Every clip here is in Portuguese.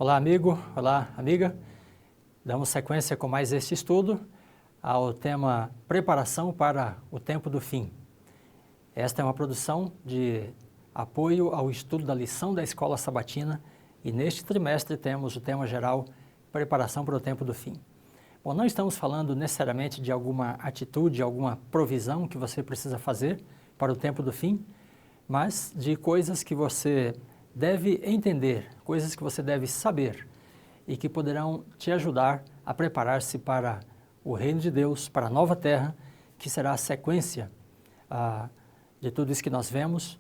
Olá, amigo. Olá, amiga. Damos sequência com mais este estudo ao tema Preparação para o Tempo do Fim. Esta é uma produção de apoio ao estudo da lição da Escola Sabatina e neste trimestre temos o tema geral Preparação para o Tempo do Fim. Bom, não estamos falando necessariamente de alguma atitude, alguma provisão que você precisa fazer para o tempo do fim, mas de coisas que você deve entender, coisas que você deve saber e que poderão te ajudar a preparar-se para o reino de Deus, para a nova terra, que será a sequência de tudo isso que nós vemos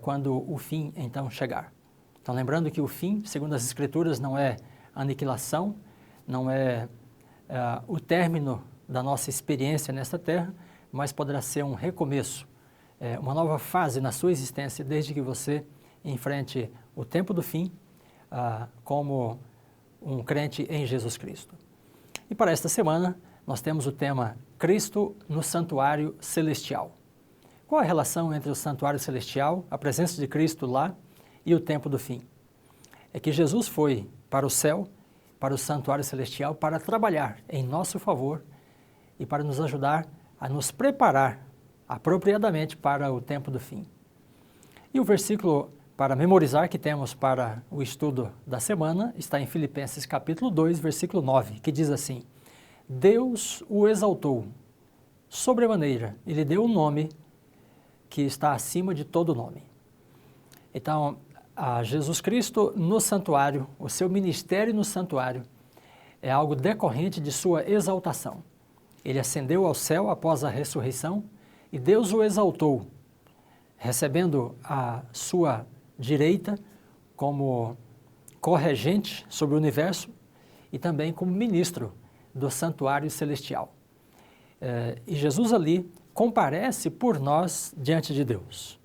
quando o fim então chegar. Então, lembrando que o fim, segundo as Escrituras, não é aniquilação, não é o término da nossa experiência nesta terra, mas poderá ser um recomeço, uma nova fase na sua existência, desde que você enfrente o tempo do fim como um crente em Jesus Cristo. E para esta semana, nós temos o tema Cristo no Santuário Celestial. Qual a relação entre o Santuário Celestial, a presença de Cristo lá, e o tempo do fim? É que Jesus foi para o céu, para o Santuário Celestial, para trabalhar em nosso favor e para nos ajudar a nos preparar apropriadamente para o tempo do fim. E o versículo para memorizar que temos para o estudo da semana está em Filipenses capítulo 2, versículo 9, que diz assim: Deus o exaltou sobremaneira e lhe deu um nome que está acima de todo nome. Então, a Jesus Cristo no santuário, o seu ministério no santuário, é algo decorrente de sua exaltação. Ele ascendeu ao céu após a ressurreição e Deus o exaltou, recebendo a sua direita como corregente sobre o universo e também como ministro do santuário celestial. E Jesus ali comparece por nós diante de Deus.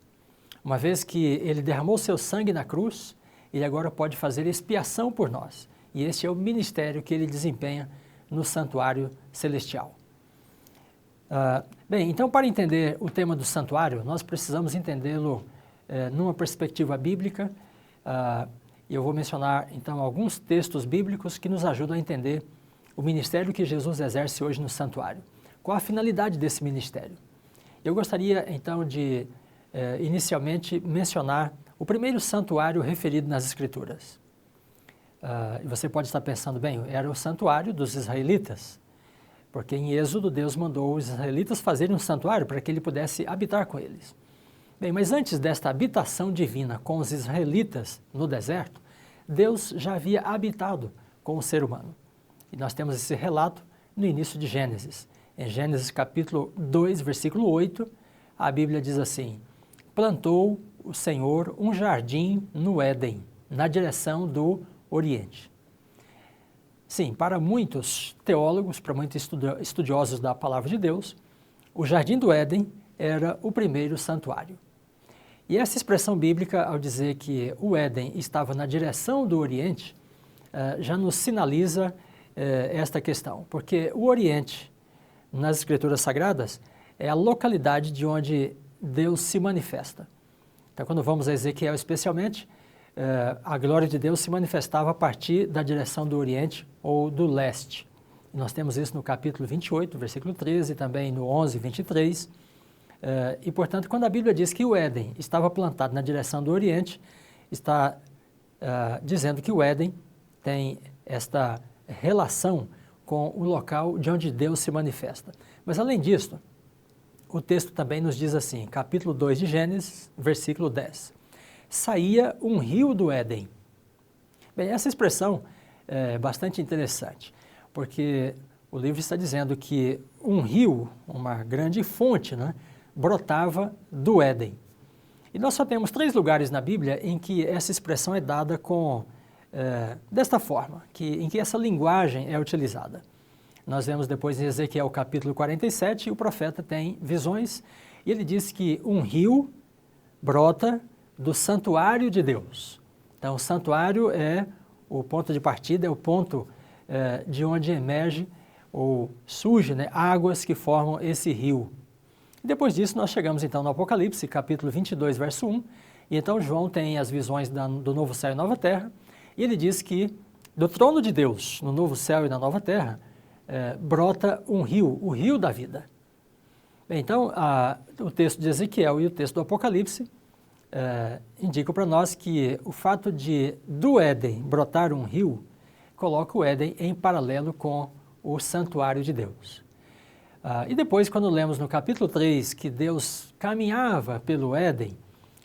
Uma vez que ele derramou seu sangue na cruz, ele agora pode fazer expiação por nós. E esse é o ministério que ele desempenha no santuário celestial. Bem, então para entender o tema do santuário, nós precisamos entendê-lo numa perspectiva bíblica. Eu vou mencionar então alguns textos bíblicos que nos ajudam a entender o ministério que Jesus exerce hoje no santuário. Qual a finalidade desse ministério? Eu gostaria então de inicialmente mencionar o primeiro santuário referido nas Escrituras. E você pode estar pensando, bem, era o santuário dos israelitas, porque em Êxodo Deus mandou os israelitas fazerem um santuário para que ele pudesse habitar com eles. Bem, mas antes desta habitação divina com os israelitas no deserto, Deus já havia habitado com o ser humano. E nós temos esse relato no início de Gênesis. Em Gênesis capítulo 2, versículo 8, a Bíblia diz assim: plantou o Senhor um jardim no Éden, na direção do Oriente. Sim, para muitos teólogos, para muitos estudiosos da palavra de Deus, o jardim do Éden era o primeiro santuário. E essa expressão bíblica, ao dizer que o Éden estava na direção do Oriente, já nos sinaliza esta questão, porque o Oriente, nas Escrituras Sagradas, é a localidade de onde Deus se manifesta. Então, quando vamos a Ezequiel especialmente, a glória de Deus se manifestava a partir da direção do Oriente ou do Leste. E nós temos isso no capítulo 28, versículo 13, também no 11, 23. E, portanto, quando a Bíblia diz que o Éden estava plantado na direção do Oriente, está dizendo que o Éden tem esta relação com o local de onde Deus se manifesta. Mas, além disso, o texto também nos diz assim, capítulo 2 de Gênesis, versículo 10. Saía um rio do Éden. Bem, essa expressão é bastante interessante, porque o livro está dizendo que um rio, uma grande fonte, né, brotava do Éden. E nós só temos 3 lugares na Bíblia em que essa expressão é dada desta forma, em que essa linguagem é utilizada. Nós vemos depois em Ezequiel capítulo 47, o profeta tem visões e ele diz que um rio brota do santuário de Deus. Então, o santuário é o ponto de partida, é o ponto de onde emerge ou surge, né, águas que formam esse rio. Depois disso, nós chegamos então no Apocalipse, capítulo 22, verso 1, e então João tem as visões do novo céu e nova terra, E ele diz que do trono de Deus, no novo céu e na nova terra, brota um rio, o rio da vida. Bem, então, o texto de Ezequiel e o texto do Apocalipse indicam para nós que o fato de do Éden brotar um rio coloca o Éden em paralelo com o santuário de Deus. E depois, quando lemos no capítulo 3 que Deus caminhava pelo Éden,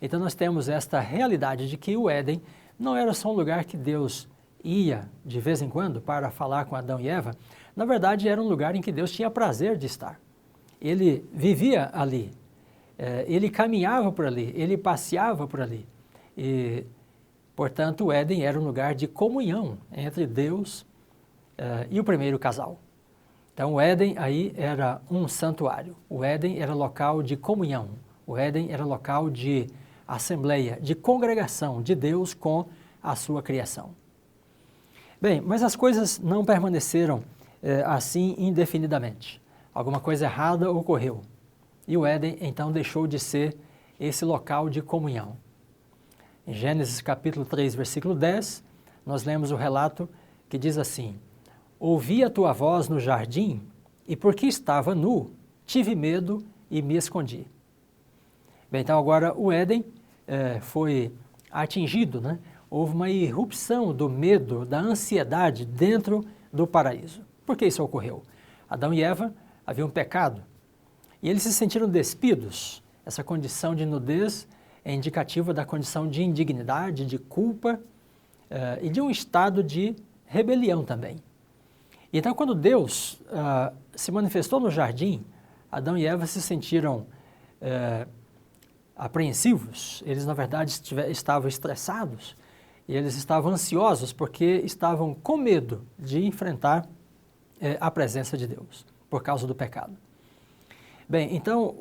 então nós temos esta realidade de que o Éden não era só um lugar que Deus ia de vez em quando para falar com Adão e Eva, na verdade era um lugar em que Deus tinha prazer de estar. Ele vivia ali, ele caminhava por ali, ele passeava por ali. E, portanto, o Éden era um lugar de comunhão entre Deus e o primeiro casal. Então, o Éden aí era um santuário, o Éden era local de comunhão, o Éden era local de assembleia, de congregação de Deus com a sua criação. Bem, mas as coisas não permaneceram assim indefinidamente. Alguma coisa errada ocorreu e o Éden então deixou de ser esse local de comunhão. Em Gênesis capítulo 3, versículo 10, nós lemos o relato que diz assim: ouvi a tua voz no jardim e porque estava nu, tive medo e me escondi. Bem, então agora o Éden foi atingido, né? Houve uma irrupção do medo, da ansiedade dentro do paraíso. Por que isso ocorreu? Adão e Eva haviam pecado e eles se sentiram despidos. Essa condição de nudez é indicativa da condição de indignidade, de culpa e de um estado de rebelião também. Então, quando Deus se manifestou no jardim, Adão e Eva se sentiram apreensivos, eles na verdade estavam estressados e eles estavam ansiosos porque estavam com medo de enfrentar a presença de Deus por causa do pecado. Bem, então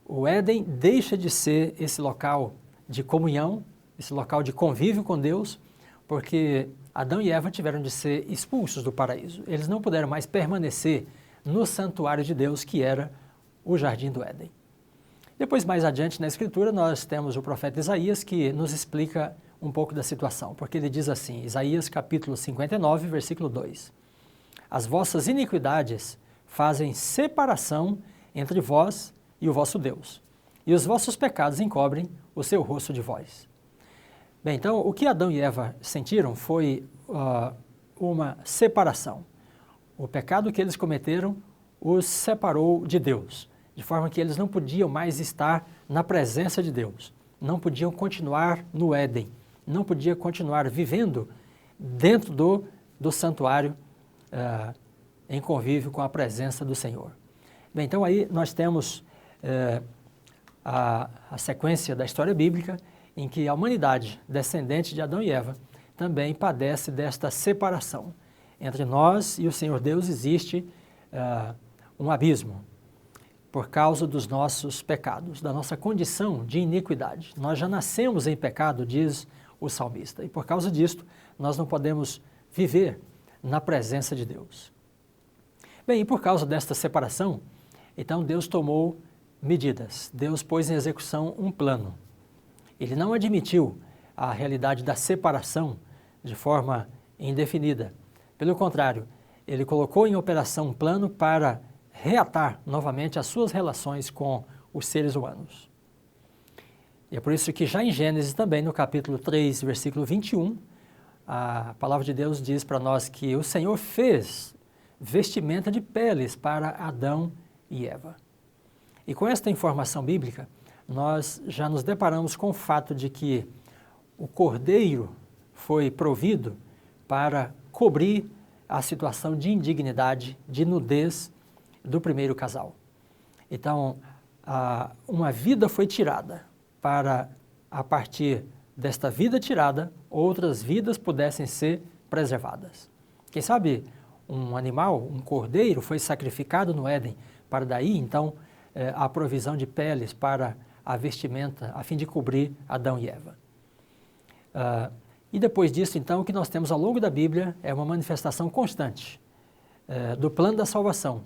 o Éden deixa de ser esse local de comunhão, esse local de convívio com Deus, porque Adão e Eva tiveram de ser expulsos do paraíso. Eles não puderam mais permanecer no santuário de Deus, que era o jardim do Éden. Depois, mais adiante na Escritura, nós temos o profeta Isaías, que nos explica um pouco da situação, porque ele diz assim, Isaías capítulo 59, versículo 2: as vossas iniquidades fazem separação entre vós e o vosso Deus, e os vossos pecados encobrem o seu rosto de vós. Bem, então, o que Adão e Eva sentiram foi uma separação. O pecado que eles cometeram os separou de Deus, de forma que eles não podiam mais estar na presença de Deus, não podiam continuar no Éden, não podiam continuar vivendo dentro do santuário em convívio com a presença do Senhor. Bem, então aí nós temos a sequência da história bíblica em que a humanidade, descendente de Adão e Eva, também padece desta separação. Entre nós e o Senhor Deus existe um abismo por causa dos nossos pecados, da nossa condição de iniquidade. Nós já nascemos em pecado, diz o salmista, e por causa disto nós não podemos viver na presença de Deus. Bem, e por causa desta separação, então Deus tomou medidas, Deus pôs em execução um plano. Ele não admitiu a realidade da separação de forma indefinida. Pelo contrário, ele colocou em operação um plano para reatar novamente as suas relações com os seres humanos. E é por isso que já em Gênesis também, no capítulo 3, versículo 21, a palavra de Deus diz para nós que o Senhor fez vestimenta de peles para Adão e Eva. E com esta informação bíblica, nós já nos deparamos com o fato de que o cordeiro foi provido para cobrir a situação de indignidade, de nudez do primeiro casal. Então, uma vida foi tirada para, a partir desta vida tirada, outras vidas pudessem ser preservadas. Quem sabe um animal, um cordeiro, foi sacrificado no Éden para daí, então, a provisão de peles para a vestimenta, a fim de cobrir Adão e Eva. E depois disso, então, o que nós temos ao longo da Bíblia é uma manifestação constante do plano da salvação.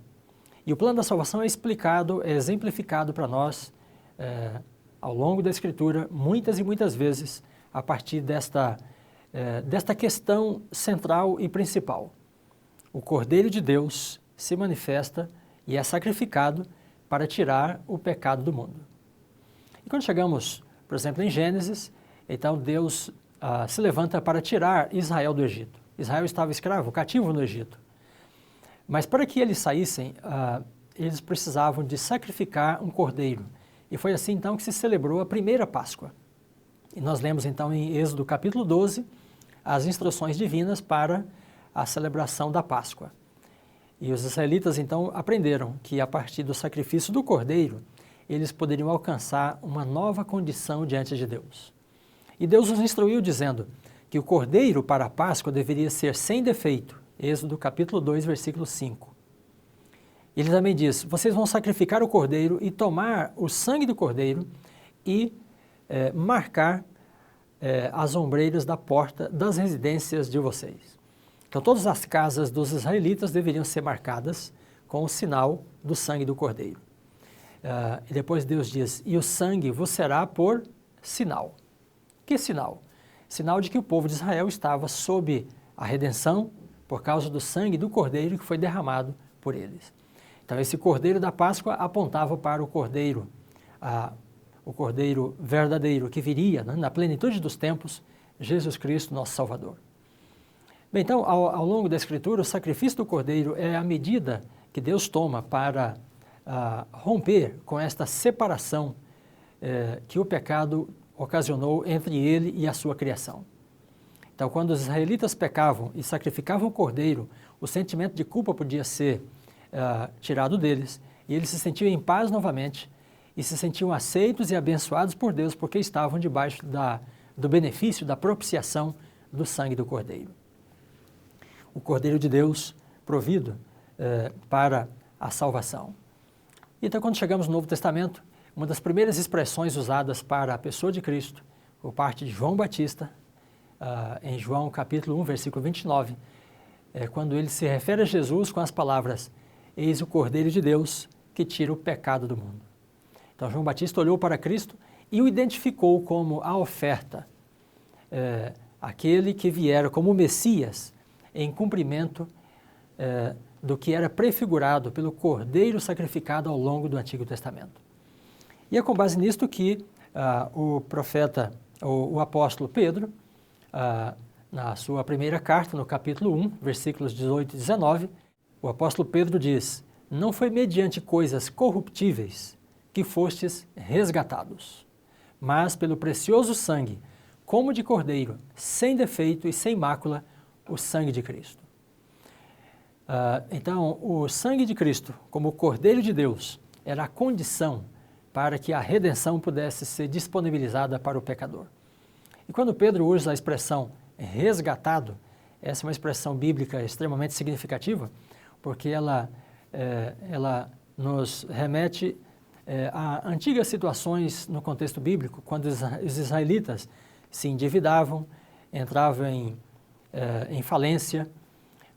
E o plano da salvação é explicado, é exemplificado para nós ao longo da Escritura, muitas e muitas vezes, a partir desta desta questão central e principal. O Cordeiro de Deus se manifesta e é sacrificado para tirar o pecado do mundo. E quando chegamos, por exemplo, em Gênesis, então Deus se levanta para tirar Israel do Egito. Israel estava escravo, cativo no Egito. Mas para que eles saíssem, eles precisavam de sacrificar um cordeiro. E foi assim então que se celebrou a primeira Páscoa. E nós lemos então em Êxodo capítulo 12 as instruções divinas para a celebração da Páscoa. E os israelitas então aprenderam que a partir do sacrifício do cordeiro, eles poderiam alcançar uma nova condição diante de Deus. E Deus os instruiu dizendo que o cordeiro para a Páscoa deveria ser sem defeito. Êxodo capítulo 2, versículo 5. Ele também diz, vocês vão sacrificar o cordeiro e tomar o sangue do cordeiro e marcar as ombreiras da porta das residências de vocês. Então todas as casas dos israelitas deveriam ser marcadas com o sinal do sangue do cordeiro. E depois Deus diz, e o sangue vos será por sinal. Que sinal? Sinal de que o povo de Israel estava sob a redenção por causa do sangue do cordeiro que foi derramado por eles. Então esse cordeiro da Páscoa apontava para o cordeiro verdadeiro que viria, né, na plenitude dos tempos, Jesus Cristo, nosso Salvador. Bem, então, ao longo da Escritura, o sacrifício do cordeiro é a medida que Deus toma para romper com esta separação que o pecado ocasionou entre ele e a sua criação. Então, quando os israelitas pecavam e sacrificavam o cordeiro, o sentimento de culpa podia ser tirado deles e eles se sentiam em paz novamente e se sentiam aceitos e abençoados por Deus porque estavam debaixo do benefício, da propiciação do sangue do cordeiro. O Cordeiro de Deus provido para a salvação. Então, quando chegamos no Novo Testamento, uma das primeiras expressões usadas para a pessoa de Cristo, por parte de João Batista, em João capítulo 1, versículo 29, quando ele se refere a Jesus com as palavras, eis o Cordeiro de Deus que tira o pecado do mundo. Então, João Batista olhou para Cristo e o identificou como a oferta, aquele que viera como Messias, em cumprimento do que era prefigurado pelo Cordeiro sacrificado ao longo do Antigo Testamento. E é com base nisto que o profeta, o apóstolo Pedro, na sua primeira carta, no capítulo 1, versículos 18 e 19, o apóstolo Pedro diz, não foi mediante coisas corruptíveis que fostes resgatados, mas pelo precioso sangue, como de cordeiro, sem defeito e sem mácula, o sangue de Cristo. Então, o sangue de Cristo, como o Cordeiro de Deus, era a condição para que a redenção pudesse ser disponibilizada para o pecador. E quando Pedro usa a expressão resgatado, essa é uma expressão bíblica extremamente significativa, porque ela nos remete a antigas situações no contexto bíblico, quando os israelitas se endividavam, entravam em falência,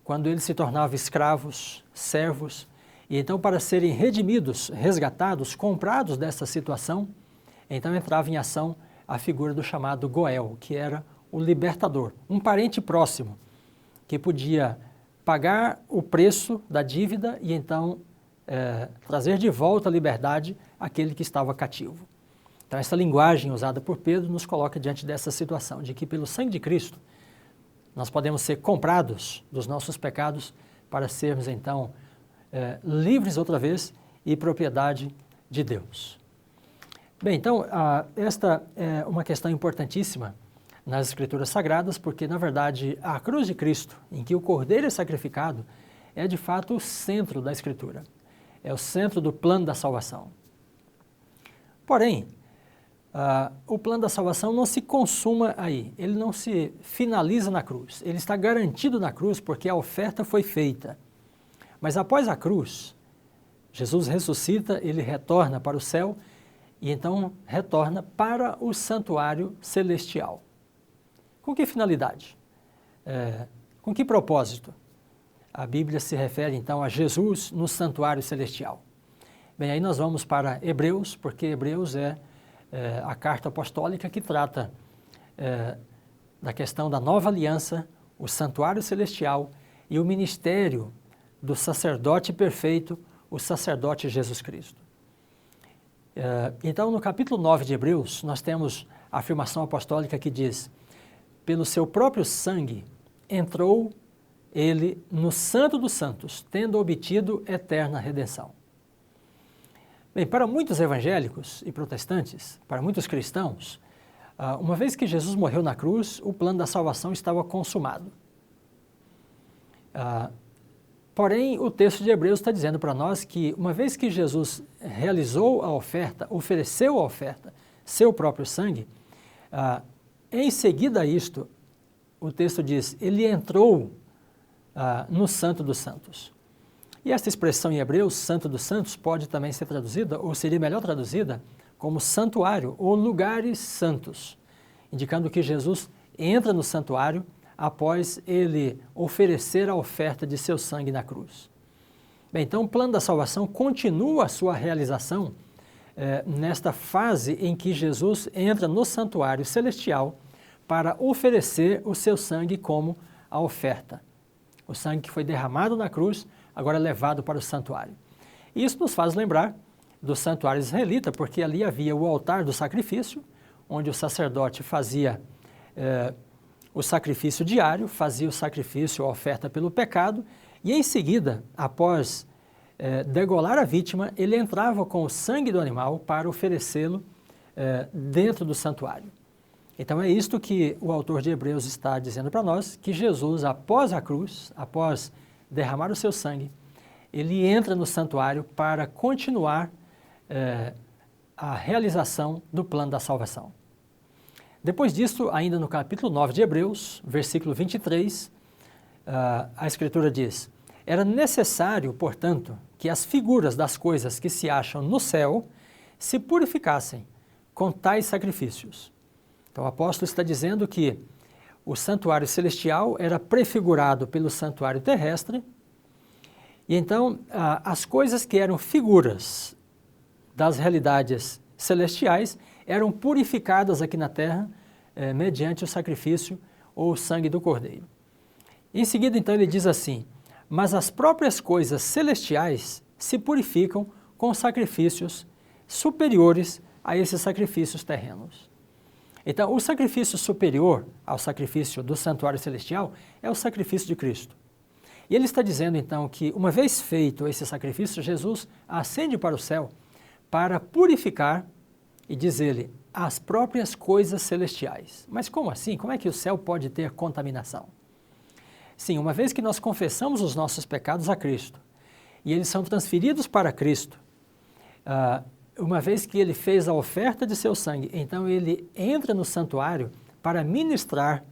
quando eles se tornavam escravos, servos, e então para serem redimidos, resgatados, comprados dessa situação, então entrava em ação a figura do chamado Goel, que era o libertador, um parente próximo, que podia pagar o preço da dívida e então trazer de volta a liberdade àquele que estava cativo. Então essa linguagem usada por Pedro nos coloca diante dessa situação, de que pelo sangue de Cristo, nós podemos ser comprados dos nossos pecados para sermos, então, livres outra vez e propriedade de Deus. Bem, então, esta é uma questão importantíssima nas Escrituras Sagradas, porque, na verdade, a cruz de Cristo, em que o Cordeiro é sacrificado, é, de fato, o centro da Escritura. É o centro do plano da salvação. Porém, o plano da salvação não se consuma aí, ele não se finaliza na cruz, ele está garantido na cruz porque a oferta foi feita. Mas após a cruz, Jesus ressuscita, ele retorna para o céu e então retorna para o santuário celestial. Com que finalidade? Com que propósito? A Bíblia se refere então a Jesus no santuário celestial. Bem, aí nós vamos para Hebreus, porque Hebreus é a carta apostólica que trata da questão da nova aliança, o santuário celestial e o ministério do sacerdote perfeito, o sacerdote Jesus Cristo. Então, no capítulo 9 de Hebreus, nós temos a afirmação apostólica que diz: pelo seu próprio sangue entrou ele no Santo dos Santos, tendo obtido eterna redenção. Bem, para muitos evangélicos e protestantes, para muitos cristãos, uma vez que Jesus morreu na cruz, o plano da salvação estava consumado. Porém, o texto de Hebreus está dizendo para nós que, uma vez que Jesus realizou a oferta, ofereceu a oferta, seu próprio sangue, em seguida a isto, o texto diz, ele entrou no Santo dos Santos. E esta expressão em Hebreus, Santo dos Santos, pode também ser traduzida, ou seria melhor traduzida, como santuário ou lugares santos, indicando que Jesus entra no santuário após ele oferecer a oferta de seu sangue na cruz. Bem, então o plano da salvação continua a sua realização nesta fase em que Jesus entra no santuário celestial para oferecer o seu sangue como a oferta. O sangue que foi derramado na cruz, agora levado para o santuário. E isso nos faz lembrar do santuário israelita, porque ali havia o altar do sacrifício, onde o sacerdote fazia o sacrifício diário, fazia o sacrifício, a oferta pelo pecado, e em seguida, após degolar a vítima, ele entrava com o sangue do animal para oferecê-lo dentro do santuário. Então é isto que o autor de Hebreus está dizendo para nós, que Jesus, após a cruz, após derramar o seu sangue, ele entra no santuário para continuar a realização do plano da salvação. Depois disso, ainda no capítulo 9 de Hebreus, versículo 23, a Escritura diz: era necessário, portanto, que as figuras das coisas que se acham no céu se purificassem com tais sacrifícios. Então o apóstolo está dizendo que o santuário celestial era prefigurado pelo santuário terrestre, e então as coisas que eram figuras das realidades celestiais eram purificadas aqui na terra mediante o sacrifício ou o sangue do Cordeiro. Em seguida, então, ele diz assim: mas as próprias coisas celestiais se purificam com sacrifícios superiores a esses sacrifícios terrenos. Então, o sacrifício superior ao sacrifício do santuário celestial é o sacrifício de Cristo. E ele está dizendo, então, que uma vez feito esse sacrifício, Jesus ascende para o céu para purificar, e diz ele, as próprias coisas celestiais. Mas como assim? Como é que o céu pode ter contaminação? Sim, uma vez que nós confessamos os nossos pecados a Cristo, e eles são transferidos para Cristo, uma vez que ele fez a oferta de seu sangue, então ele entra no santuário para ministrar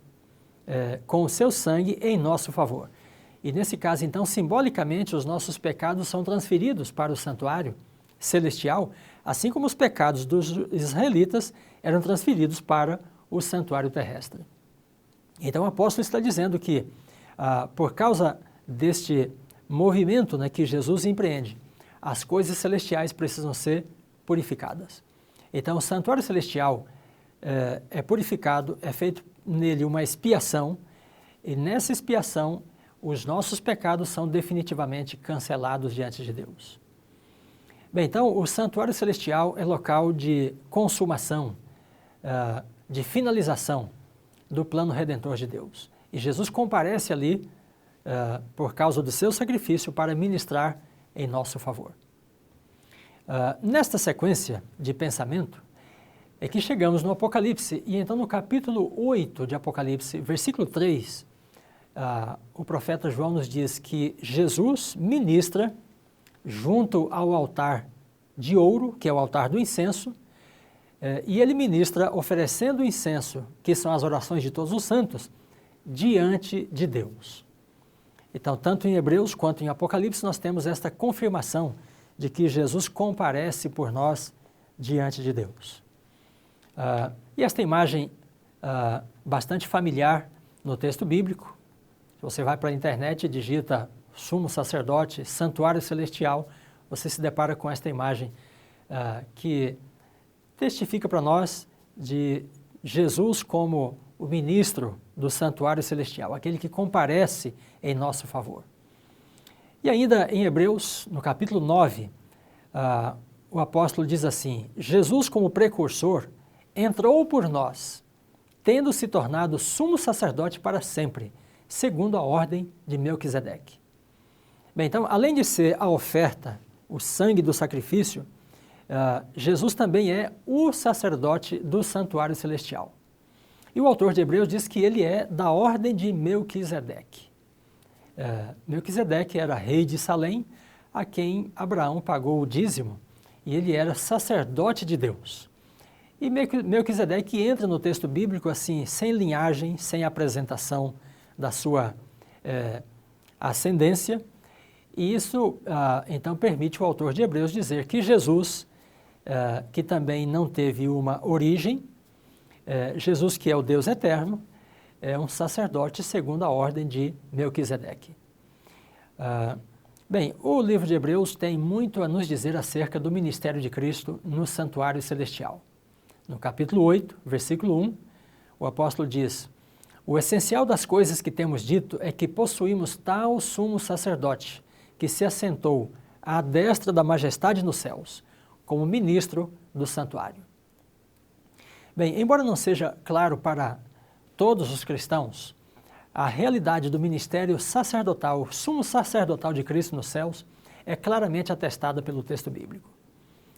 com o seu sangue em nosso favor. E nesse caso, então, simbolicamente, os nossos pecados são transferidos para o santuário celestial, assim como os pecados dos israelitas eram transferidos para o santuário terrestre. Então o apóstolo está dizendo que, por causa deste movimento que Jesus empreende, as coisas celestiais precisam ser purificadas. Então o santuário celestial é purificado, é feito nele uma expiação, e nessa expiação os nossos pecados são definitivamente cancelados diante de Deus. Bem, então o santuário celestial é local de consumação, de finalização do plano redentor de Deus. E Jesus comparece ali por causa do seu sacrifício para ministrar em nosso favor. Nesta sequência de pensamento é que chegamos no Apocalipse, e então no capítulo 8 de Apocalipse, versículo 3, o profeta João nos diz que Jesus ministra junto ao altar de ouro, que é o altar do incenso, e ele ministra oferecendo o incenso, que são as orações de todos os santos, diante de Deus. Então, tanto em Hebreus quanto em Apocalipse, nós temos esta confirmação de que Jesus comparece por nós diante de Deus. E esta imagem bastante familiar no texto bíblico, se você vai para a internet e digita sumo sacerdote, santuário celestial, você se depara com esta imagem que testifica para nós de Jesus como o ministro do santuário celestial, aquele que comparece em nosso favor. E ainda em Hebreus, no capítulo 9, o apóstolo diz assim: Jesus, como precursor, entrou por nós, tendo se tornado sumo sacerdote para sempre, segundo a ordem de Melquisedeque. Bem, então, além de ser a oferta, o sangue do sacrifício, Jesus também é o sacerdote do santuário celestial. E o autor de Hebreus diz que ele é da ordem de Melquisedeque. Melquisedeque era rei de Salém, a quem Abraão pagou o dízimo, e ele era sacerdote de Deus. E Melquisedeque entra no texto bíblico assim, sem linhagem, sem apresentação da sua ascendência, e isso então permite o autor de Hebreus dizer que Jesus, que também não teve uma origem, Jesus, que é o Deus eterno, é um sacerdote segundo a ordem de Melquisedeque. Bem, o livro de Hebreus tem muito a nos dizer acerca do ministério de Cristo no santuário celestial. No capítulo 8, versículo 1, o apóstolo diz: o essencial das coisas que temos dito é que possuímos tal sumo sacerdote, que se assentou à destra da majestade nos céus, como ministro do santuário. Bem, embora não seja claro para todos os cristãos, a realidade do ministério sacerdotal, o sumo sacerdotal de Cristo nos céus, é claramente atestada pelo texto bíblico.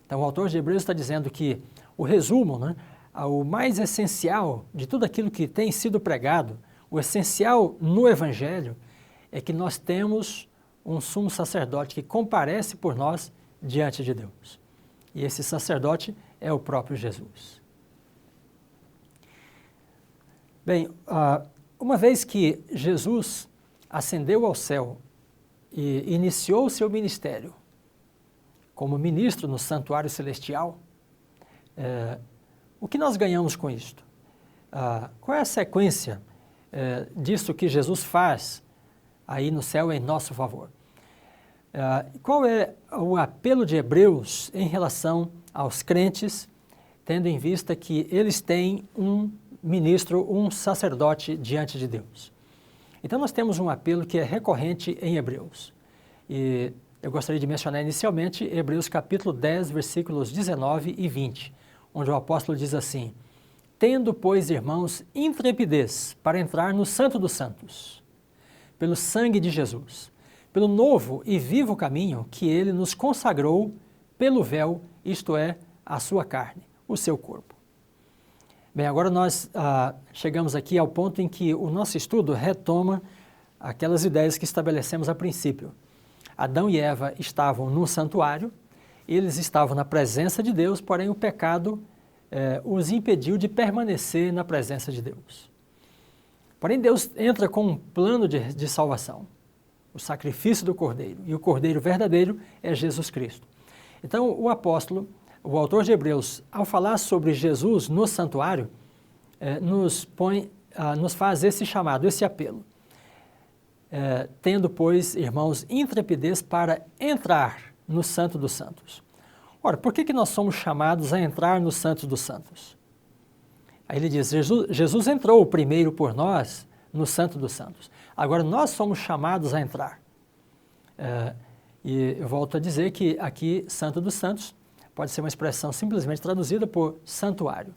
Então, o autor de Hebreus está dizendo que o resumo, o mais essencial de tudo aquilo que tem sido pregado, o essencial no Evangelho, é que nós temos um sumo sacerdote que comparece por nós diante de Deus. E esse sacerdote é o próprio Jesus. Bem, uma vez que Jesus ascendeu ao céu e iniciou o seu ministério como ministro no santuário celestial, o que nós ganhamos com isto? Qual é a sequência disso que Jesus faz aí no céu em nosso favor? Qual é o apelo de Hebreus em relação aos crentes, tendo em vista que eles têm um ministro, um sacerdote diante de Deus? Então nós temos um apelo que é recorrente em Hebreus. E eu gostaria de mencionar inicialmente Hebreus capítulo 10, versículos 19 e 20, onde o apóstolo diz assim: tendo, pois, irmãos, intrepidez para entrar no Santo dos Santos, pelo sangue de Jesus, pelo novo e vivo caminho que ele nos consagrou pelo véu, isto é, a sua carne, o seu corpo. Bem, agora nós chegamos aqui ao ponto em que o nosso estudo retoma aquelas ideias que estabelecemos a princípio. Adão e Eva estavam no santuário, eles estavam na presença de Deus, porém o pecado os impediu de permanecer na presença de Deus. Porém Deus entra com um plano de salvação, o sacrifício do Cordeiro, e o Cordeiro verdadeiro é Jesus Cristo. Então o apóstolo, o autor de Hebreus, ao falar sobre Jesus no santuário, nos faz esse chamado, esse apelo. Tendo, pois, irmãos, intrepidez para entrar no Santo dos Santos. Ora, por que nós somos chamados a entrar no Santo dos Santos? Aí ele diz, Jesus entrou primeiro por nós no Santo dos Santos. Agora nós somos chamados a entrar. E eu volto a dizer que aqui, Santo dos Santos, pode ser uma expressão simplesmente traduzida por santuário.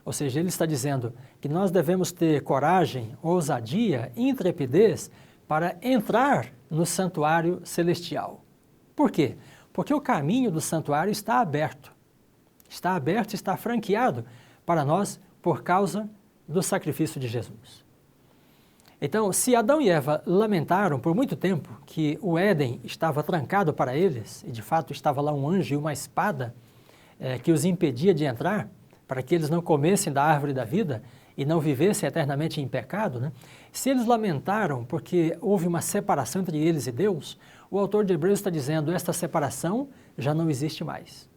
Ou seja, ele está dizendo que nós devemos ter coragem, ousadia, intrepidez para entrar no santuário celestial. Por quê? Porque o caminho do santuário está aberto. Está aberto, está franqueado para nós por causa do sacrifício de Jesus. Então, se Adão e Eva lamentaram por muito tempo que o Éden estava trancado para eles, e de fato estava lá um anjo e uma espada que os impedia de entrar, para que eles não comessem da árvore da vida e não vivessem eternamente em pecado, se eles lamentaram porque houve uma separação entre eles e Deus, o autor de Hebreus está dizendo, esta separação já não existe mais.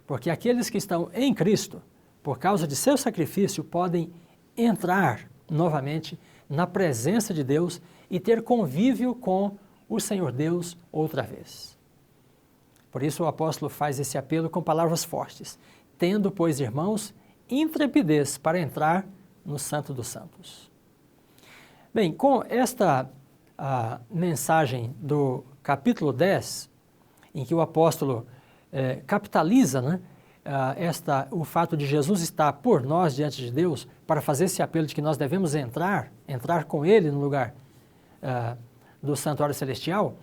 Porque aqueles que estão em Cristo, por causa de seu sacrifício, podem entrar novamente na presença de Deus e ter convívio com o Senhor Deus outra vez. Por isso o apóstolo faz esse apelo com palavras fortes. Tendo, pois, irmãos, intrepidez para entrar no Santo dos Santos. Bem, com esta mensagem do capítulo 10, em que o apóstolo capitaliza, né, o fato de Jesus estar por nós diante de Deus, para fazer esse apelo de que nós devemos entrar com Ele no lugar do santuário celestial,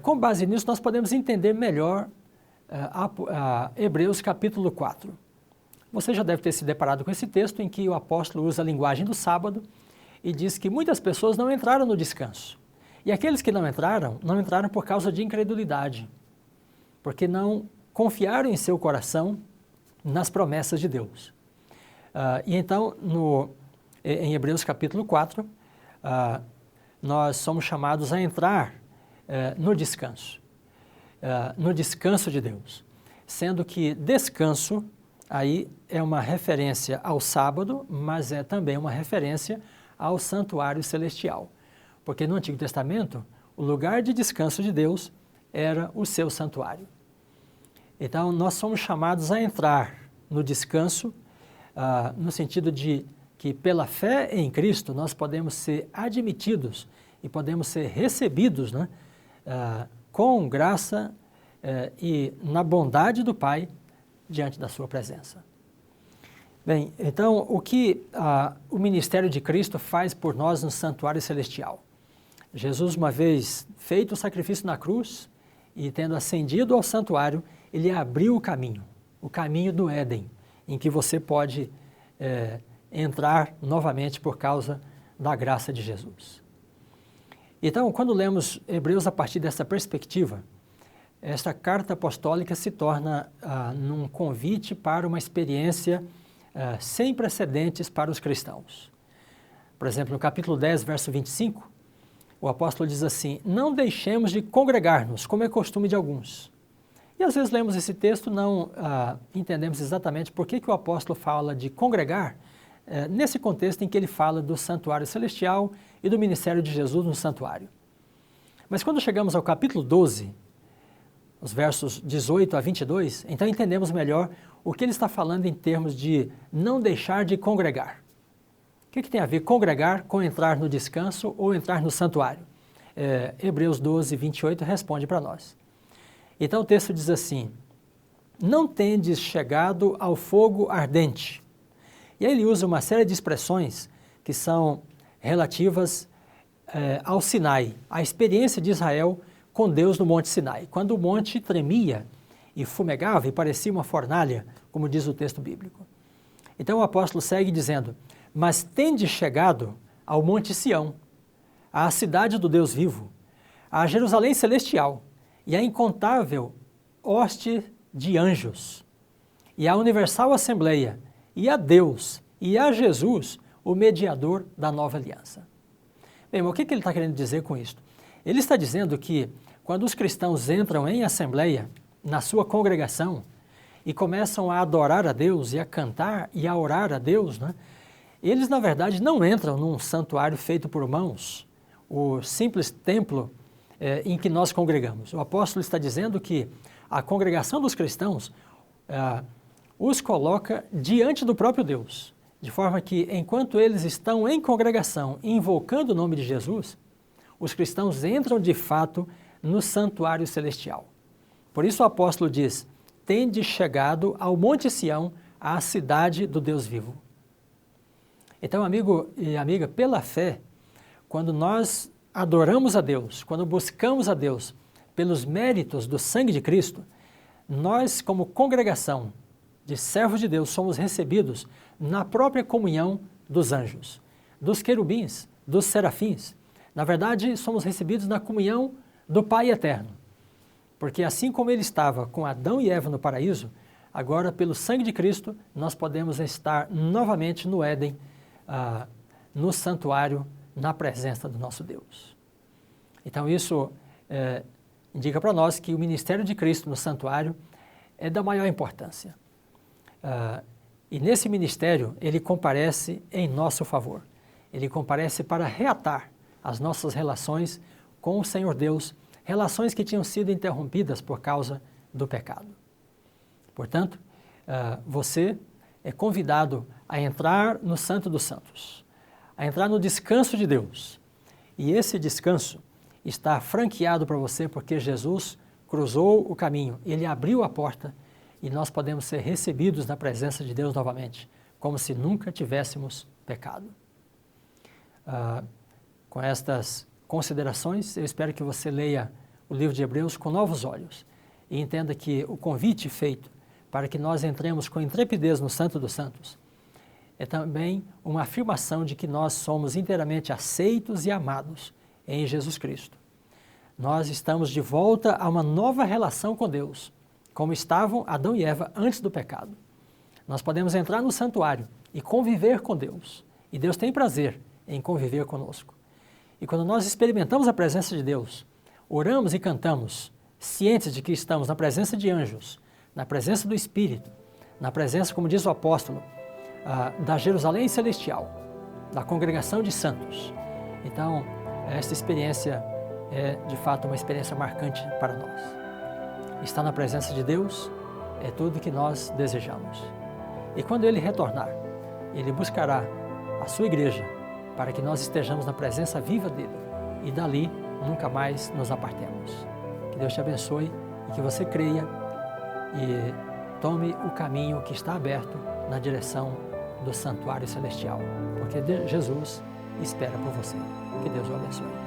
com base nisso nós podemos entender melhor Hebreus capítulo 4. Você já deve ter se deparado com esse texto em que o apóstolo usa a linguagem do sábado e diz que muitas pessoas não entraram no descanso. E aqueles que não entraram por causa de incredulidade, porque não confiaram em seu coração nas promessas de Deus. E então, em Hebreus capítulo 4, nós somos chamados a entrar no descanso de Deus. Sendo que descanso aí é uma referência ao sábado, mas é também uma referência ao santuário celestial. Porque no Antigo Testamento, o lugar de descanso de Deus era o seu santuário. Então, nós somos chamados a entrar no descanso, no sentido de que pela fé em Cristo nós podemos ser admitidos e podemos ser recebidos, né, com graça e na bondade do Pai diante da sua presença. Bem, então, o que o ministério de Cristo faz por nós no santuário celestial? Jesus, uma vez feito o sacrifício na cruz e tendo ascendido ao santuário, ele abriu o caminho do Éden, em que você pode entrar novamente por causa da graça de Jesus. Então, quando lemos Hebreus a partir dessa perspectiva, esta carta apostólica se torna num convite para uma experiência sem precedentes para os cristãos. Por exemplo, no capítulo 10, verso 25, o apóstolo diz assim: não deixemos de congregar-nos, como é costume de alguns. E às vezes lemos esse texto, não entendemos exatamente por que o apóstolo fala de congregar, nesse contexto em que ele fala do santuário celestial e do ministério de Jesus no santuário. Mas quando chegamos ao capítulo 12, os versos 18 a 22, então entendemos melhor o que ele está falando em termos de não deixar de congregar. O que tem a ver congregar com entrar no descanso ou entrar no santuário? Hebreus 12, 28 responde para nós. Então o texto diz assim: não tendes chegado ao fogo ardente. E aí ele usa uma série de expressões que são relativas ao Sinai, à experiência de Israel com Deus no Monte Sinai, quando o monte tremia e fumegava e parecia uma fornalha, como diz o texto bíblico. Então o apóstolo segue dizendo: mas tendes chegado ao Monte Sião, à cidade do Deus vivo, à Jerusalém celestial e à incontável hoste de anjos, e à universal assembleia, e a Deus, e a Jesus, o mediador da nova aliança. Bem, mas o que ele está querendo dizer com isso? Ele está dizendo que quando os cristãos entram em assembleia, na sua congregação, e começam a adorar a Deus, e a cantar, e a orar a Deus, né, eles na verdade não entram num santuário feito por mãos, o simples templo em que nós congregamos. O apóstolo está dizendo que a congregação dos cristãos os coloca diante do próprio Deus, de forma que enquanto eles estão em congregação, invocando o nome de Jesus, os cristãos entram de fato no santuário celestial. Por isso o apóstolo diz: tendes chegado ao Monte Sião, à cidade do Deus vivo. Então, amigo e amiga, pela fé, quando nós adoramos a Deus, quando buscamos a Deus pelos méritos do sangue de Cristo, nós, como congregação de servos de Deus, somos recebidos na própria comunhão dos anjos, dos querubins, dos serafins. Na verdade, somos recebidos na comunhão do Pai eterno. Porque assim como ele estava com Adão e Eva no paraíso, agora, pelo sangue de Cristo, nós podemos estar novamente no Éden, no santuário, na presença do nosso Deus. Então isso indica para nós que o ministério de Cristo no santuário é da maior importância. E nesse ministério ele comparece em nosso favor. Ele comparece para reatar as nossas relações com o Senhor Deus, relações que tinham sido interrompidas por causa do pecado. Portanto, você é convidado a entrar no Santo dos Santos, a entrar no descanso de Deus. E esse descanso está franqueado para você porque Jesus cruzou o caminho, Ele abriu a porta e nós podemos ser recebidos na presença de Deus novamente, como se nunca tivéssemos pecado. Com estas considerações, eu espero que você leia o livro de Hebreus com novos olhos e entenda que o convite feito para que nós entremos com intrepidez no Santo dos Santos é também uma afirmação de que nós somos inteiramente aceitos e amados em Jesus Cristo. Nós estamos de volta a uma nova relação com Deus, como estavam Adão e Eva antes do pecado. Nós podemos entrar no santuário e conviver com Deus, e Deus tem prazer em conviver conosco. E quando nós experimentamos a presença de Deus, oramos e cantamos, cientes de que estamos na presença de anjos, na presença do Espírito, na presença, como diz o apóstolo, da Jerusalém Celestial, da congregação de santos. Então, esta experiência é, de fato, uma experiência marcante para nós. Estar na presença de Deus é tudo que nós desejamos. E quando Ele retornar, Ele buscará a sua igreja para que nós estejamos na presença viva dEle e dali nunca mais nos apartemos. Que Deus te abençoe e que você creia e tome o caminho que está aberto na direção do santuário celestial, porque Jesus espera por você. Que Deus o abençoe.